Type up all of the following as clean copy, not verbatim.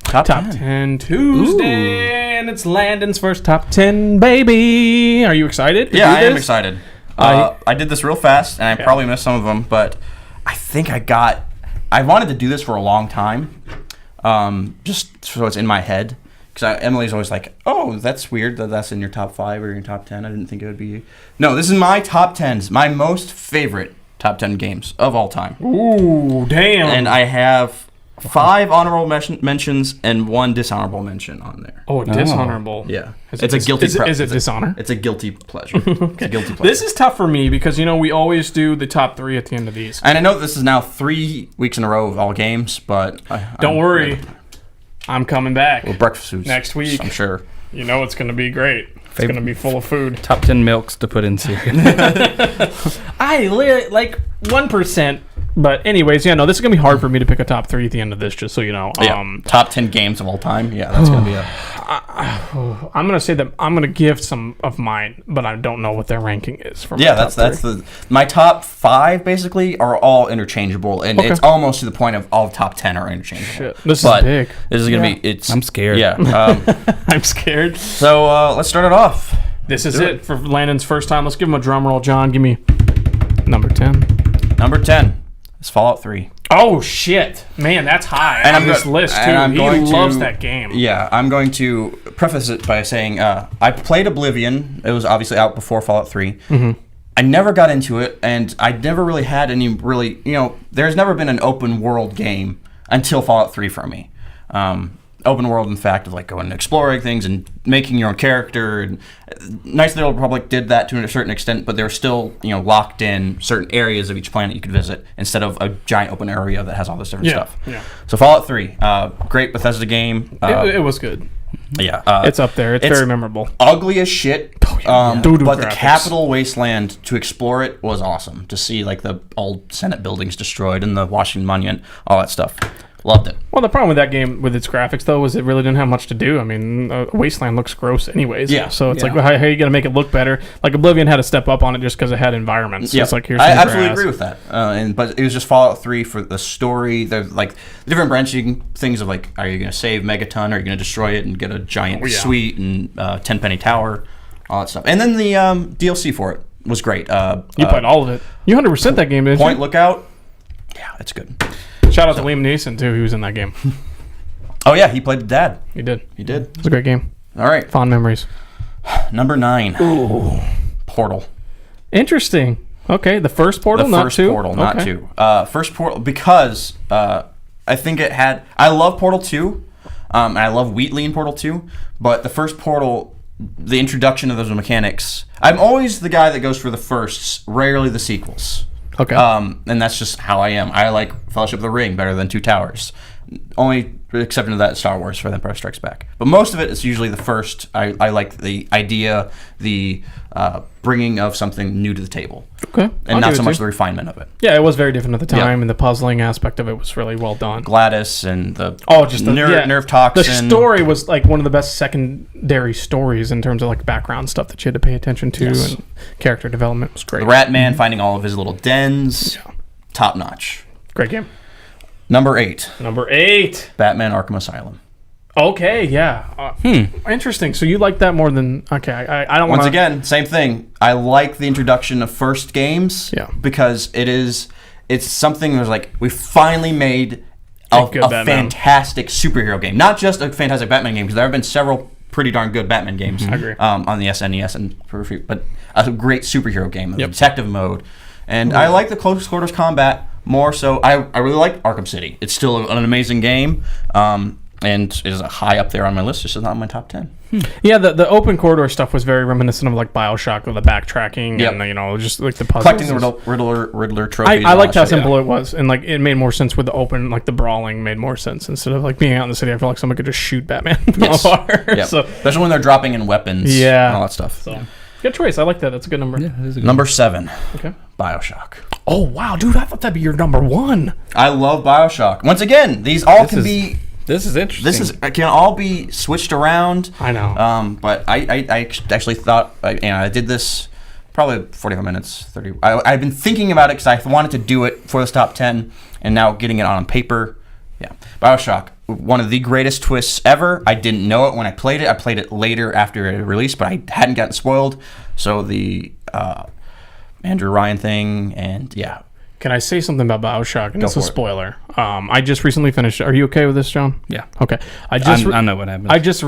Top 10 Tuesday, and it's Landon's first top 10, baby. Are you excited? Yeah, I am excited. I did this real fast, and I probably missed some of them, but I think I wanted to do this for a long time, just so it's in my head. Because Emily's always like, oh, that's weird that that's in your top 5 or your top 10. I didn't think it would be. No, this is my top 10s, my most favorite top 10 games of all time. Ooh, damn. And I have 5 honorable mentions and 1 dishonorable mention on there. Oh, dishonorable. Yeah. It's a guilty pleasure. Is it dishonor? It's a guilty pleasure. It's a guilty pleasure. This is tough for me because, we always do the top 3 at the end of these. And I know this is now 3 weeks in a row of all games, but... Don't worry. I'm coming back. Well, breakfast foods. Next week. I'm sure. It's going to be great. It's going to be full of food. Top 10 milks to put in cereal. I like 1%. But anyways, this is going to be hard for me to pick a top 3 at the end of this, just so you know. Yeah. Top 10 games of all time. Yeah, that's going to be I'm going to say that I'm going to give some of mine, but I don't know what their ranking is. For that's my top 5 basically are all interchangeable, and it's almost to the point of all top 10 are interchangeable. Shit. This is big. This is going to be... I'm scared. Yeah. I'm scared. So let's start it off. This is it for Landon's first time. Let's give him a drum roll, John. Give me number 10. Number 10 is Fallout 3. Oh, shit. Man, that's high on this list, too. He loves that game. Yeah, I'm going to preface it by saying I played Oblivion. It was obviously out before Fallout 3. Mm-hmm. I never got into it, and I never really had any there's never been an open world game until Fallout 3 for me. Open world, in fact, of like going and exploring things and making your own character. And Knights of the Old Republic did that to a certain extent, but they're still locked in certain areas of each planet you could visit instead of a giant open area that has all this different stuff. Yeah. So Fallout 3, great Bethesda game. It was good. Yeah, it's up there. It's very memorable. Ugly as shit. But graphics. The Capitol Wasteland, to explore it was awesome. To see like the old Senate buildings destroyed and the Washington Monument, all that stuff. Loved it. Well, the problem with that game, with its graphics, though, is it really didn't have much to do. I mean, Wasteland looks gross anyways. Yeah. So it's like, how are you going to make it look better? Like, Oblivion had to step up on it just because it had environments. So it's like, here's I absolutely agree with that. But it was just Fallout 3 for the story. There's like different branching things of like, are you going to save Megaton? Are you going to destroy it and get a giant suite and 10 penny tower? All that stuff. And then the DLC for it was great. You played all of it. You 100% that game, didn't you? Point Lookout. Yeah, it's good. Shout out to Liam Neeson, too. He was in that game. Oh, yeah. He played the dad. He did. It was a great game. All right. Fond memories. Number 9. Ooh. Portal. Interesting. Okay. The first Portal, not 2? The first Portal, not 2. First Portal, because I think it had... I love Portal 2. And I love Wheatley in Portal 2. But the first Portal, the introduction of those mechanics... I'm always the guy that goes for the firsts, rarely the sequels. Okay. And that's just how I am. I like Fellowship of the Ring better than Two Towers. Only exception to that, Star Wars for The Empire Strikes Back. But most of it is usually the first. I like the idea, the bringing of something new to the table. Okay. And not so much the refinement of it. Yeah, it was very different at the time, and the puzzling aspect of it was really well done. Gladys and the nerve toxin. The story was like one of the best secondary stories in terms of like background stuff that you had to pay attention to, and character development was great. The Rat Man finding all of his little dens, top notch. Great game. Number 8. Batman Arkham Asylum. Okay, yeah. Interesting. So you like that more than... Okay, I don't want to... Once again, same thing. I like the introduction of first games because it's something that's like, we finally made a fantastic superhero game. Not just a fantastic Batman game, because there have been several pretty darn good Batman games I agree. On the SNES, but a great superhero game, the detective mode. And I like the close quarters combat more so. I really like Arkham City. It's still an amazing game, and is high up there on my list. It's just not in my top 10. Yeah, the open corridor stuff was very reminiscent of like BioShock with the backtracking and just like the puzzles. Collecting the Riddler trophies. I liked how simple it was, and like it made more sense with the open, like the brawling made more sense instead of like being out in the city. I feel like someone could just shoot Batman from afar. So, especially when they're dropping in weapons. And all that stuff. So. Good choice. I like that. That's a good number. Yeah, it is a good number 7. Okay. BioShock. Oh wow, dude! I thought that'd be your number 1. I love BioShock. Once again, these all can be. This is interesting. This can all be switched around. I know. But I actually thought I did this probably 45 minutes, 30. I've been thinking about it because I wanted to do it for this top 10, and now getting it on paper. Yeah, BioShock. one of the greatest twists ever. I didn't know it when I played it. I played it later after it released, but I hadn't gotten spoiled. So the Andrew Ryan thing, and yeah. Can I say something about BioShock? And Go it's a for it. spoiler. I just recently finished it. Are you okay with this, John? Yeah. Okay. I know what happened. I just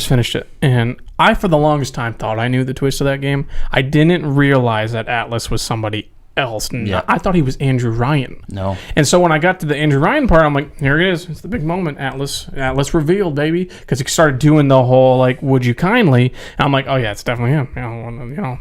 finished it, and I, for the longest time, thought I knew the twist of that game. I didn't realize that Atlas was somebody else. Yeah. I thought he was Andrew Ryan. No. And so when I got to the Andrew Ryan part, I'm like, here it is. It's the big moment. Atlas revealed, baby. Because he started doing the whole, like, would you kindly? And I'm like, oh, yeah, it's definitely him.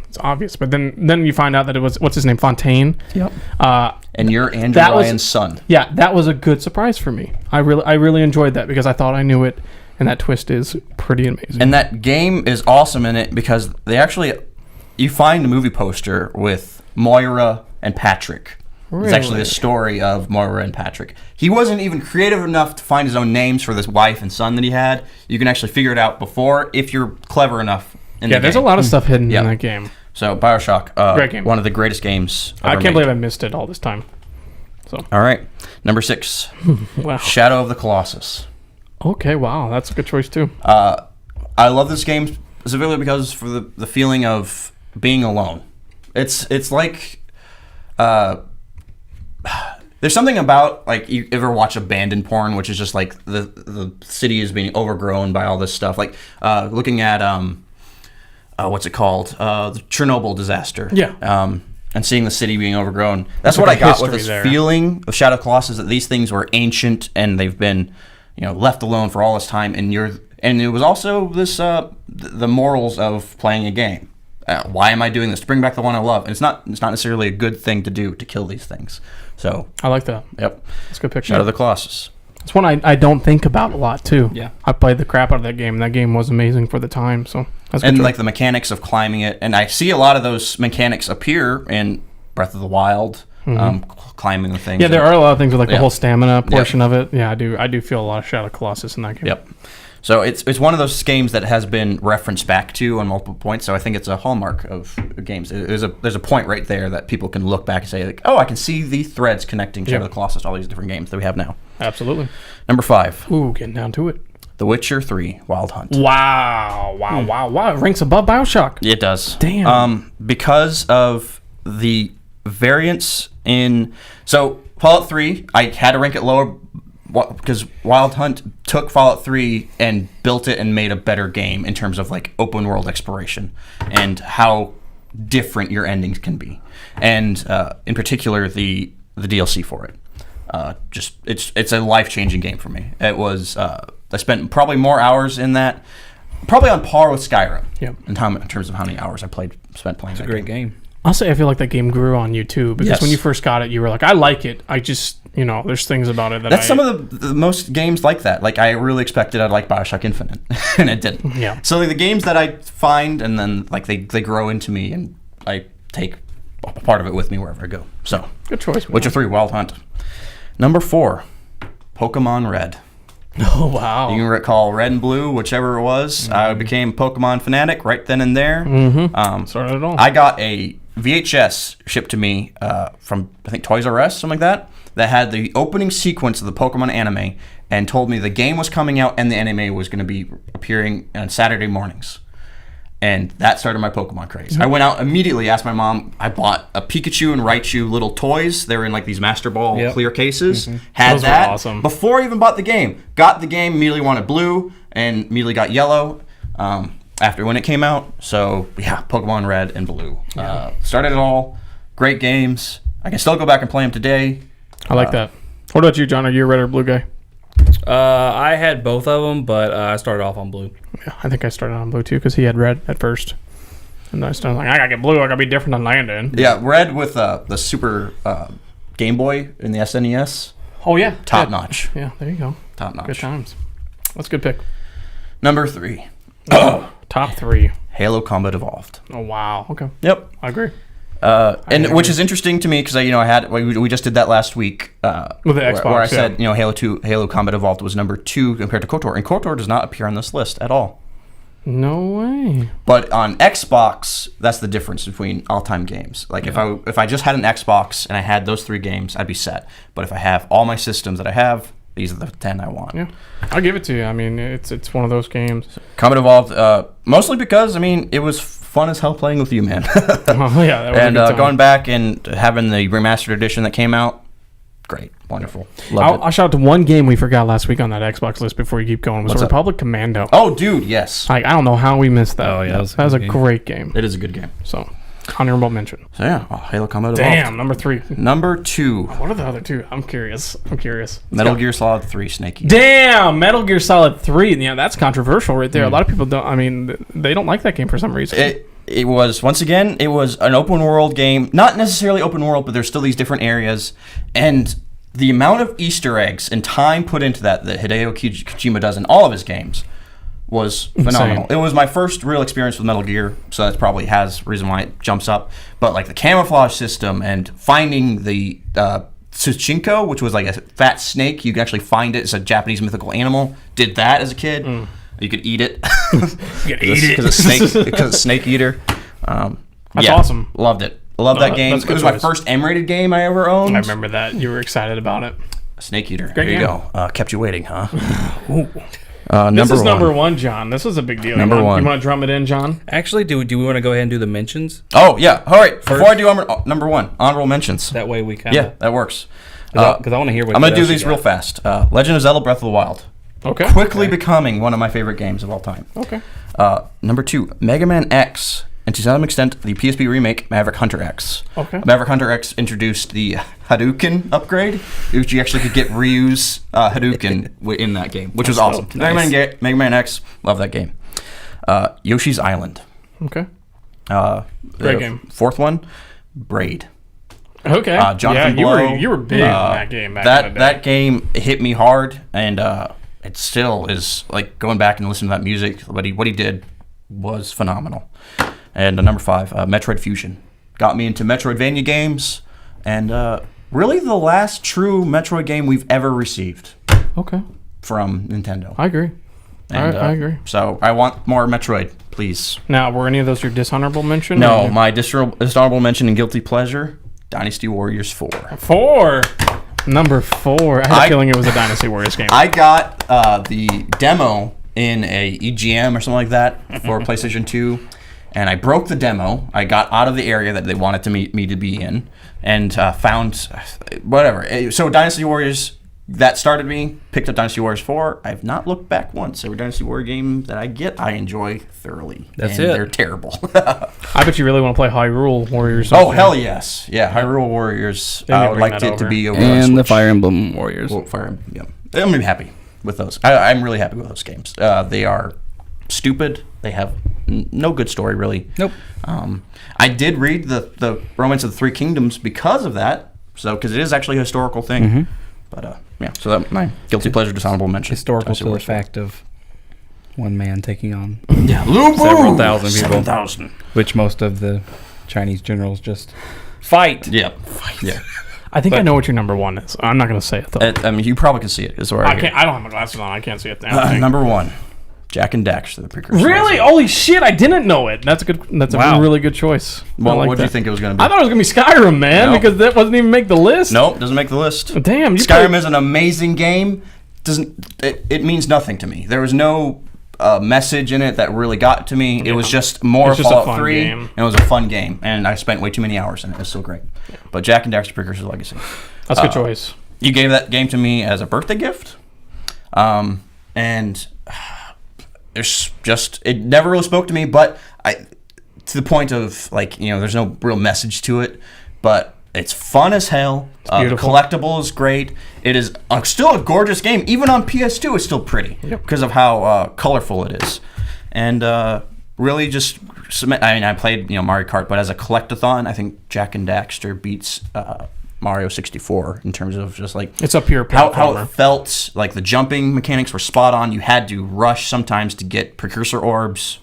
It's obvious. But then you find out that it was, what's his name, Fontaine? Yep. And you're Andrew that was- Ryan's son. Yeah, that was a good surprise for me. I really enjoyed that because I thought I knew it. And that twist is pretty amazing. And that game is awesome in it because they actually, you find a movie poster with Moira and Patrick. It's actually the story of Moira and Patrick. He wasn't even creative enough to find his own names for this wife and son that he had. You can actually figure it out before if you're clever enough in the game. There's a lot of stuff hidden in that game. So BioShock, Great game. one of the greatest games ever I can't made. believe I missed it all this time. All right, number 6, Wow. Shadow of the Colossus. Okay, wow. That's a good choice, too. I love this game specifically because for the feeling of being alone. It's like there's something about, like, you ever watch abandoned porn, which is just like the city is being overgrown by all this stuff. Like looking at what's it called? The Chernobyl disaster. Yeah. And seeing the city being overgrown. That's like what a I got with history this there. feeling of Shadow of the Colossus, that these things were ancient and they've been, left alone for all this time. And it was also this the morals of playing a game. Why am I doing this? To bring back the one I love. And it's not necessarily a good thing to do, to kill these things. So I like that. yep, That's a good picture. Shadow of the Colossus. It's one I don't think about a lot, too. Yeah. I played the crap out of that game, and that game was amazing for the time. So that's a good And choice. like the mechanics of climbing it, and I see a lot of those mechanics appear in Breath of the Wild, climbing the things. Yeah, there are a lot of things with like the Yeah. whole stamina portion of it. Yeah, I do feel a lot of Shadow of Colossus in that game. Yep. So it's one of those games that has been referenced back to on multiple points. So I think it's a hallmark of games. There's a point right there that people can look back and say, like, oh, I can see the threads connecting Shadow of the Colossus to all these different games that we have now. Absolutely. Number 5, Ooh, getting down to it. The Witcher 3 Wild Hunt. Wow. It ranks above BioShock. It does. Damn. Because of the variance in... So Fallout 3, I had to rank it lower because Wild Hunt took Fallout 3 and built it and made a better game in terms of like open world exploration and how different your endings can be, and in particular the DLC for it. Just it's a life-changing game for me. It was I spent probably more hours in that, probably on par with Skyrim. Yep. In terms of how many hours I spent playing. It's a great game. I'll say I feel like that game grew on you too, because Yes. when you first got it, you were like, I like it. I just, there's things about it that That's some of the most games like that. Like I really expected I'd like BioShock Infinite, and it didn't. Yeah. So like, the games that I find and then like they grow into me, and I take a part of it with me wherever I go. So Good choice. Witcher 3 Wild Hunt. Number 4, Pokemon Red. Oh, wow. You can recall Red and Blue, whichever it was. I became a Pokemon fanatic right then and there. Started it all. I got a VHS shipped to me from, I think, Toys R Us, something like that had the opening sequence of the Pokemon anime and told me the game was coming out and the anime was going to be appearing on Saturday mornings. And that started my Pokemon craze. I went out immediately, asked my mom. I bought a Pikachu and Raichu little toys. They were in like these Master Ball clear cases. Had Those were that awesome. before I even bought the game. Got the game, immediately wanted blue, and immediately got yellow after when it came out. So yeah, Pokemon Red and Blue. Started it all. Great games. I can still go back and play them today. I like that. What about you, John? Are you a red or blue guy? I had both of them, but I started off on blue. Yeah, I think I started on blue too because he had red at first. And I started like, I gotta get blue. I gotta be different than Landon. Yeah, Red with the Super Game Boy in the SNES. Oh, yeah. Top Good. notch. Yeah, there you go. Top notch. Good times. That's a good pick. Number 3, Top 3. Halo Combat Evolved. Oh, wow. Okay. Yep. I agree. And which is interesting to me because I had we just did that last week With the Xbox, where I yeah. said Halo Combat Evolved was number 2 compared to KOTOR, and KOTOR does not appear on this list at all. No way. But on Xbox, that's the difference between all-time games. Like if I just had an Xbox and I had those 3 games, I'd be set. But if I have all my systems that I have, these are the 10 I want. Yeah, I'll give it to you. I mean, it's one of those games. Combat Evolved, mostly because, I mean, it was fun as hell playing with you, man. Oh, yeah, that was a And good time. going back and having the remastered edition that came out, great. Wonderful. Loved I'll it. shout out to one game we forgot last week on that Xbox list before you keep going. Was What's that? Republic Commando. Oh, dude, yes. Like, I don't know how we missed that. Oh, yeah, that was a great game. It is a good game. So, honorable mention. So, yeah, Halo Combat Damn, Evolved. number 3. Number 2, What are the other two? I'm curious. Let's Metal go. Gear Solid 3 Snake Eater. Damn, Metal Gear Solid 3. Yeah, that's controversial right there. A lot of people don't. I mean, they don't like that game for some reason. It was, once again, it was an open world game. Not necessarily open world, but there's still these different areas. And the amount of Easter eggs and time put into that Hideo Kojima does in all of his games was phenomenal. Insane. It was my first real experience with Metal Gear, so that's probably reason why it jumps up. But like the camouflage system and finding the Tsuchinko, which was like a fat snake, you can actually find it. It's a Japanese mythical animal. Did that as a kid. You could eat it. You can eat it. Because it's Snake Eater. That's awesome. Loved it. Loved that game. that's a It good was my choice. first M-rated game I ever owned. I remember that. You were excited about it. Snake Eater. Great there you game. go. Kept you waiting, huh? Ooh. Number This is one. number 1, John. This is a big deal. Number one. You want to drum it in, John? Actually, do we want to go ahead and do the mentions? Oh, yeah. All right. Before I do number 1, honorable mentions. That way we kind Yeah, of... that works. Because I want to hear what I'm going to do else you these got. real fast. Legend of Zelda Breath of the Wild. Okay. Quickly becoming one of my favorite games of all time. Okay. Number 2, Mega Man X. And to some extent, the PSP remake, Maverick Hunter X. Okay. Maverick Hunter X introduced the Hadouken upgrade, which you actually could get Ryu's Hadouken in that game, which was awesome. nice. Mega Man X, love that game. Yoshi's Island. Okay. Great game. Fourth one, Braid. Okay. Jonathan yeah, Blow. you were big on that game back in the day. That game hit me hard, and it still is, like, going back and listening to that music, what he did was phenomenal. And number 5, Metroid Fusion. Got me into Metroidvania games, and really the last true Metroid game we've ever received Okay. from Nintendo. I agree. And, I agree. So I want more Metroid, please. Now, were any of those your dishonorable mention? No, or- my dishonorable mention and guilty pleasure, Dynasty Warriors 4. 4. Number 4. I had a feeling it was a Dynasty Warriors game. I got the demo in a EGM or something like that for PlayStation 2, and I broke the demo. I got out of the area that they wanted me to be in, and found whatever. So Dynasty Warriors, that started me. Picked up Dynasty Warriors 4. I've not looked back once. Every Dynasty Warrior game that I get, I enjoy thoroughly. That's and it. They're terrible. I bet you really want to play Hyrule Warriors. Oh, hell yes. Yeah, Hyrule Warriors. They need I to would bring like that it to over. be over on And the Switch. Fire Emblem Warriors. Well, yeah. I'm gonna be happy with those. I'm really happy with those games. They are stupid. They have no good story, really. Nope. I did read the Romance of the Three Kingdoms because of that. So, because it is actually a historical thing. But yeah. So that my guilty pleasure, dishonorable mention. Historical Dynasty to the Warriors 4. fact of one man taking on Yeah, Lu several thousand people. 7,000. which most of the Chinese generals just fight. Yeah. Yeah. I think I know what your number 1 is. I'm not going to say it, though. I mean, you probably can see it. Is where I can't. I don't have my glasses on. I can't see it. Number 1, Jack and Daxter, the precursor. Really? Holy shit! I didn't know it. That's a good. That's Wow. a really good choice. Well, I like what do you that. think it was going to be? I thought it was gonna be Skyrim, man, No. because that wasn't even make the list. Nope, doesn't make the list. Damn, you Skyrim played- is an amazing game. It means nothing to me. There was no message in it that really got to me. It was just more It's just a Fallout fun 3, game. and it was a fun game. And I spent way too many hours in it. It was so great. But Jack and Daxter Precursor Legacy. That's a good choice. You gave that game to me as a birthday gift, and there's just it never really spoke to me. But to the point of, like, there's no real message to it, but it's fun as hell. The beautiful. collectible is great. It is still a gorgeous game. Even on PS2, it's still pretty because of how colorful it is. And really just I played Mario Kart, but as a collectathon, I think Jack and Daxter beats Mario 64 in terms of just like It's a pure how platformer. it felt. Like the jumping mechanics were spot on. You had to rush sometimes to get precursor orbs.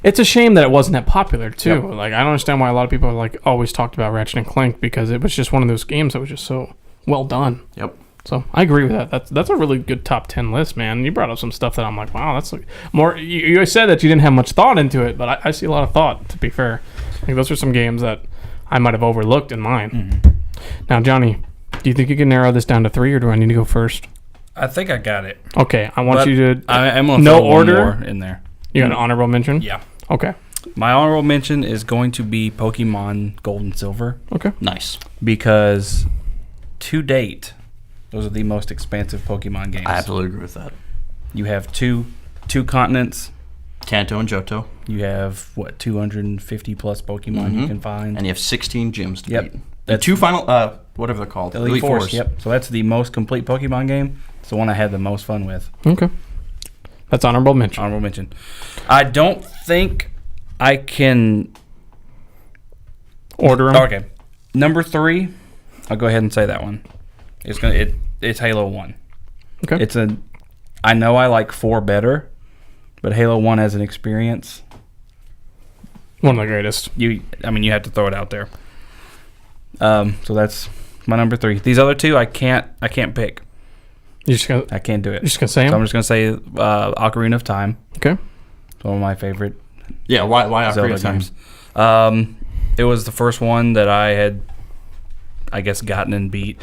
It's a shame that it wasn't that popular too. Yep. Like, I don't understand why a lot of people like always talked about Ratchet and Clank, because it was just one of those games that was just so well done. Yep. So I agree with that. That's a really good top 10 list, man. You brought up some stuff that I'm like, wow, that's like more. You said that you didn't have much thought into it, but I see a lot of thought. To be fair, like, those are some games that I might have overlooked in mine. Now, Johnny, do you think you can narrow this down to 3, or do I need to go first? I think I got it. Okay, I want But you to... I'm going to no throw one order? more in there. You got an honorable mention? Yeah. Okay. My honorable mention is going to be Pokemon Gold and Silver Okay. Nice. because to date, those are the most expansive Pokemon games. I absolutely agree with that. You have two continents. Kanto and Johto. You have, 250 plus Pokemon you can find. And you have 16 gyms to Yep. beat. That's- Two final, whatever they're called. Elite Fours. Yep. So that's the most complete Pokemon game. It's the one I had the most fun with. Okay. That's honorable mention. Honorable mention. I don't think I can... Order 'em. Okay. Number 3, I'll go ahead and say that one. It's Halo 1. Okay. I know I like 4 better, but Halo 1 as an experience, One of the greatest. you have to throw it out there. So that's my number 3. These other 2 I can't pick. You just gonna, I can't do you it. just gonna say So I'm them? just gonna say Ocarina of Time. Okay. It's one of my favorite Yeah, why Zelda Ocarina of Time? games. It was the first one that I had, I guess, gotten and beat,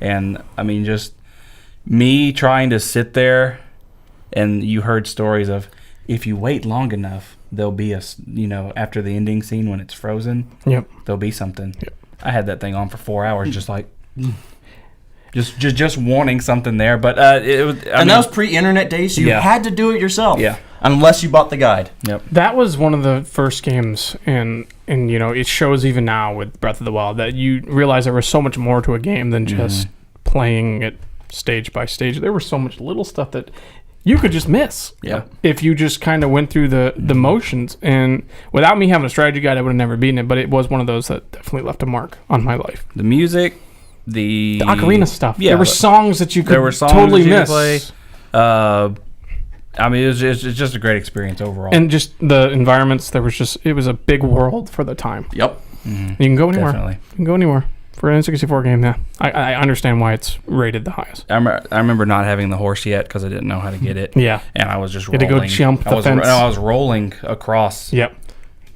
and just me trying to sit there, and you heard stories of if you wait long enough, there'll be after the ending scene when it's frozen, Yep. there'll be something. Yep. I had that thing on for 4 hours, just like. Just wanting something there, but it was. That was pre-internet days, so you Yeah. had to do it yourself. Yeah. Unless you bought the guide. Yep. That was one of the first games, and it shows even now with Breath of the Wild that you realize there was so much more to a game than just playing it stage by stage. There was so much little stuff that you could just miss. Yeah. If you just kind of went through the motions, and without me having a strategy guide, I would have never beaten it. But it was one of those that definitely left a mark on my life. The music, the Ocarina stuff. Yeah, there were songs that you could totally that you miss. could play. It's just a great experience overall. And just the environments, it was a big world for the time. Yep. You can go anywhere. Definitely. You can go anywhere. For an N64 game, yeah. I understand why it's rated the highest. I remember not having the horse yet because I didn't know how to get it. Yeah. And I was just You had rolling. to go jump the fence. I was rolling across Yep.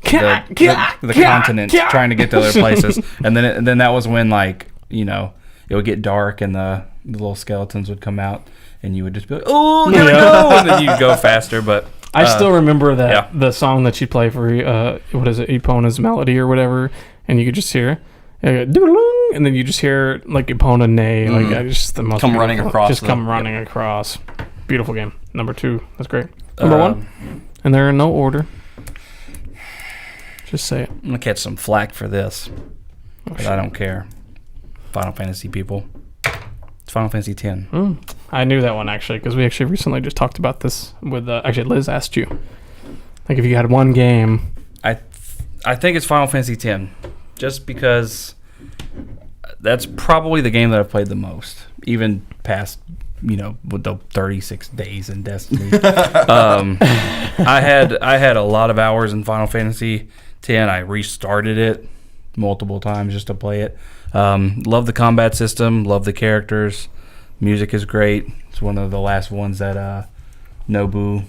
the continent trying to get to other places. And then that was when, it would get dark and the little skeletons would come out and you would just be like, oh, here we go. And then you'd go faster. But I still remember that yeah. the song that you play for, what is it, Epona's Melody or whatever, and you could just hear, doodle-doo, and then you just hear, Epona neigh. Just the most Come beautiful- running across Just the- come running across. Beautiful game. Number 2. That's great. Number 1. And they're in no order. Just say it. I'm going to catch some flack for this. But I don't care. Final Fantasy people. It's Final Fantasy X. I knew that one, actually, because we actually recently just talked about this with... actually, Liz asked you. If you had one game... I think it's Final Fantasy X. Just because that's probably the game that I've played the most. Even past, with the 36 days in Destiny. I had a lot of hours in Final Fantasy X. I restarted it multiple times just to play it. Love the combat system. Love the characters. Music is great. It's one of the last ones that Nobu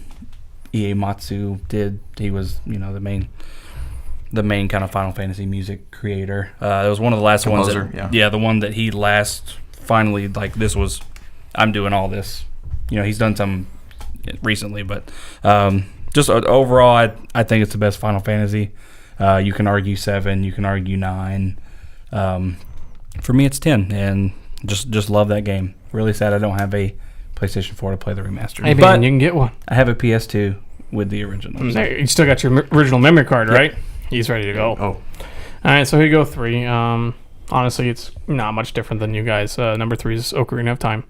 Iematsu did. He was, the main kind of Final Fantasy music creator. It was one of the last Composer, ones. yeah. The one that he finally this was. I'm doing all this. He's done some recently, but just overall, I think it's the best Final Fantasy. You can argue 7, you can argue 9. For me, it's 10, and just love that game. Really sad I don't have a PlayStation 4 to play the remaster. Hey, But man, you can get one. I have a PS2 with the original. There, you still got your original memory card, right? He's ready to go. Oh. All right, so here you go, 3. Honestly, it's not much different than you guys. Number 3 is Ocarina of Time.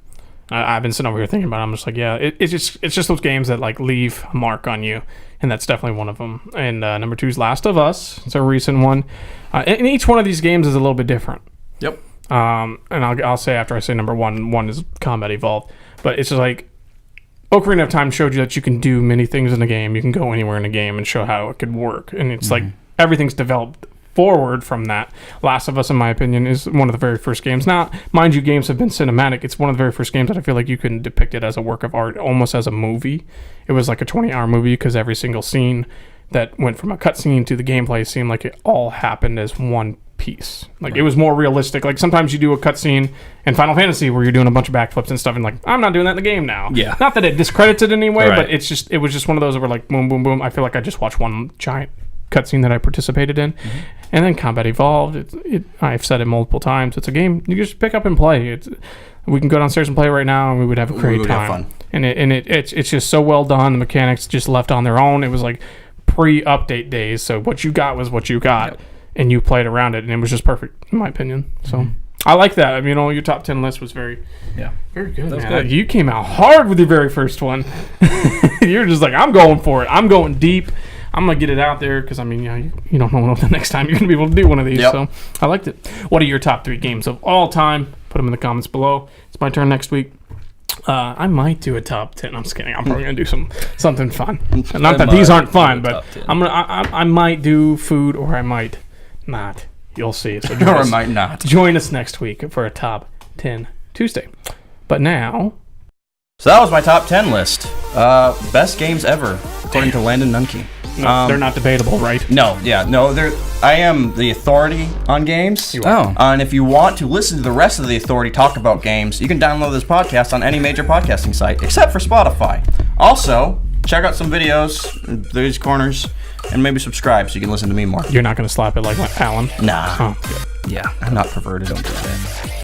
I've been sitting over here thinking about it. I'm just like, yeah, it's just those games that leave a mark on you, and that's definitely one of them. And number 2 is Last of Us. It's a recent one, and each one of these games is a little bit different. Yep. And I'll say after I say number 1 is Combat Evolved, but it's just Ocarina of Time showed you that you can do many things in a game. You can go anywhere in a game and show how it could work, and it's everything's developed forward from that. Last of Us, in my opinion, is one of the very first games. Now, mind you, games have been cinematic. It's one of the very first games that I feel like you can depict it as a work of art, almost as a movie. It was like a 20-hour movie because every single scene that went from a cutscene to the gameplay seemed like it all happened as one piece. Like it was more realistic. Like sometimes you do a cutscene in Final Fantasy where you're doing a bunch of backflips and stuff, and like I'm not doing that in the game now. Yeah. Not that it discredits it in any way, Right. but it was just one of those where like boom, boom, boom. I feel like I just watched one giant cutscene that I participated in, and then Combat Evolved. I've said it multiple times. It's a game you just pick up and play. We can go downstairs and play right now, and we would have a great would time. have fun. And it's just so well done. The mechanics just left on their own. It was like pre-update days, so what you got was what you got, and you played around it, and it was just perfect in my opinion. So I like that. I mean, your top 10 list was very good. That's Man. good. You came out hard with your very first one. You're just like, I'm going for it. I'm going deep. I'm gonna get it out there because I mean, you don't know the next time you're gonna be able to do one of these. Yep. So I liked it. What are your top 3 games of all time? Put them in the comments below. It's my turn next week. I might do a top 10. I'm just kidding. I'm probably gonna do something fun. Not that these aren't fun, but I might do food or I might not. You'll see. So Or I might not. join us next week for a top 10 Tuesday. But now, So that was my top 10 list. Best games ever, according to Landon Nunke. they're not debatable, right? No. I am the authority on games. Oh. And if you want to listen to the rest of the authority talk about games, you can download this podcast on any major podcasting site, except for Spotify. Also, check out some videos, these corners, and maybe subscribe so you can listen to me more. You're not gonna slap it like Alan. Nah, Oh, good. Yeah. I'm not perverted. Don't do that.